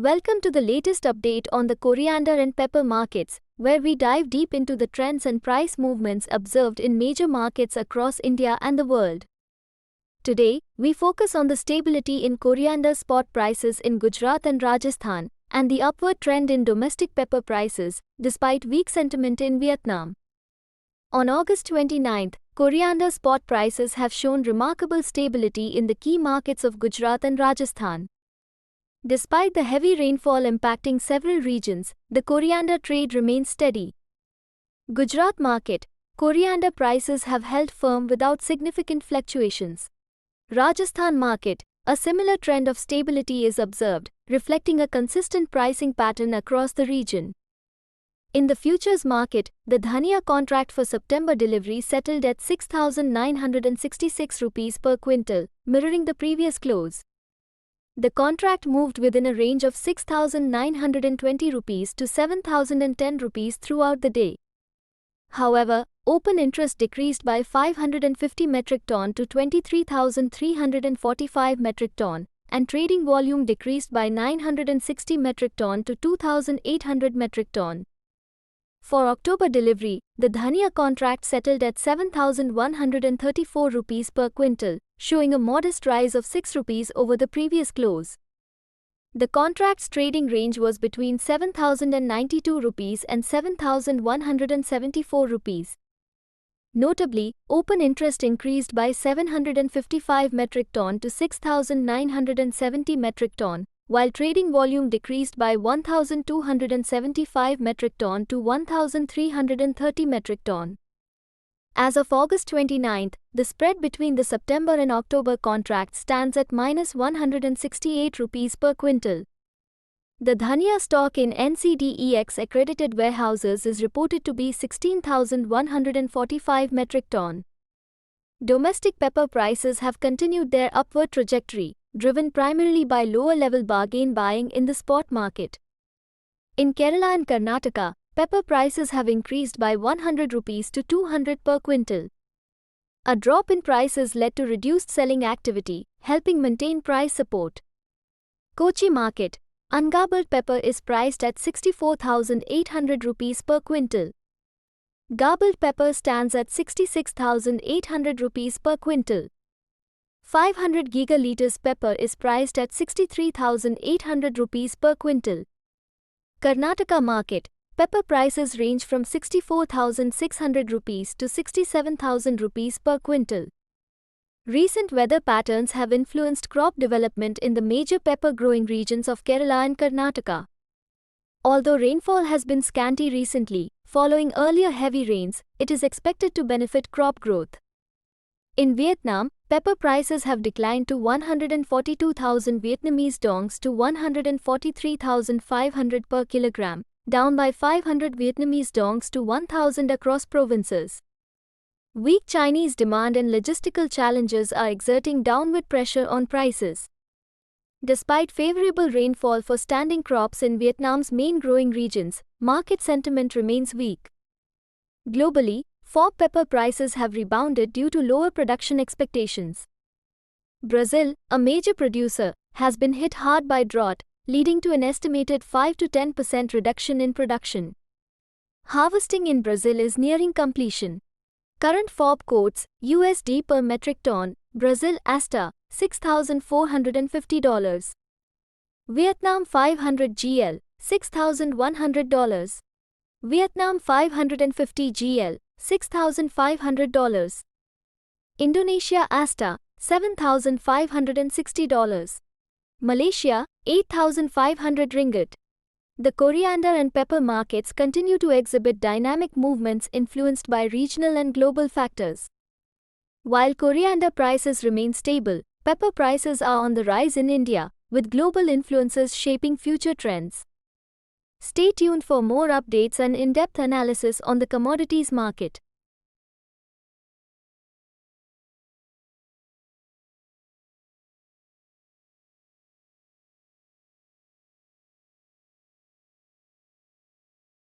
Welcome to the latest update on the coriander and pepper markets, where we dive deep into the trends and price movements observed in major markets across India and the world. Today, we focus on the stability in coriander spot prices in Gujarat and Rajasthan, and the upward trend in domestic pepper prices, despite weak sentiment in Vietnam. On August 29, coriander spot prices have shown remarkable stability in the key markets of Gujarat and Rajasthan. Despite the heavy rainfall impacting several regions, the coriander trade remains steady. Gujarat market, coriander prices have held firm without significant fluctuations. Rajasthan market, a similar trend of stability is observed, reflecting a consistent pricing pattern across the region. In the futures market, the dhania contract for September delivery settled at 6,966 rupees per quintal, mirroring the previous close. The contract moved within a range of 6,920 rupees to 7,010 rupees throughout the day. However, open interest decreased by 550 metric ton to 23,345 metric ton, and trading volume decreased by 960 metric ton to 2,800 metric ton. For October delivery, the dhania contract settled at 7,134 rupees per quintal, showing a modest rise of 6 rupees over the previous close. The contract's trading range was between 7,092 rupees and 7,174 rupees. Notably, open interest increased by 755 metric ton to 6,970 metric ton, while trading volume decreased by 1,275 metric ton to 1,330 metric ton. As of August 29, the spread between the September and October contracts stands at -168 rupees per quintal. The dhania stock in NCDEX accredited warehouses is reported to be 16,145 metric ton. Domestic pepper prices have continued their upward trajectory, driven primarily by lower-level bargain buying in the spot market. In Kerala and Karnataka, pepper prices have increased by 100 rupees to 200 per quintal. A drop in prices led to reduced selling activity, helping maintain price support. Kochi market, ungarbled pepper is priced at 64,800 rupees per quintal. Garbled pepper stands at 66,800 rupees per quintal. 500 gigaliters pepper is priced at 63,800 rupees per quintal. Karnataka market, pepper prices range from 64,600 rupees to 67,000 rupees per quintal. Recent weather patterns have influenced crop development in the major pepper growing regions of Kerala and Karnataka. Although rainfall has been scanty recently, following earlier heavy rains, it is expected to benefit crop growth. In Vietnam, pepper prices have declined to 142,000 Vietnamese dongs to 143,500 per kilogram, down by 500 Vietnamese dongs to 1,000 across provinces. Weak Chinese demand and logistical challenges are exerting downward pressure on prices. Despite favorable rainfall for standing crops in Vietnam's main growing regions, market sentiment remains weak. Globally, FOB pepper prices have rebounded due to lower production expectations. Brazil, a major producer, has been hit hard by drought, leading to an estimated 5 to 10% reduction in production. Harvesting in Brazil is nearing completion. Current FOB quotes, USD per metric ton, Brazil Asta, $6,450. Vietnam 500 GL, $6,100. Vietnam 550 GL, $6,500. Indonesia Asta, $7,560. Malaysia, 8,500 ringgit. The coriander and pepper markets continue to exhibit dynamic movements influenced by regional and global factors. While coriander prices remain stable, pepper prices are on the rise in India, with global influences shaping future trends. Stay tuned for more updates and in-depth analysis on the commodities market.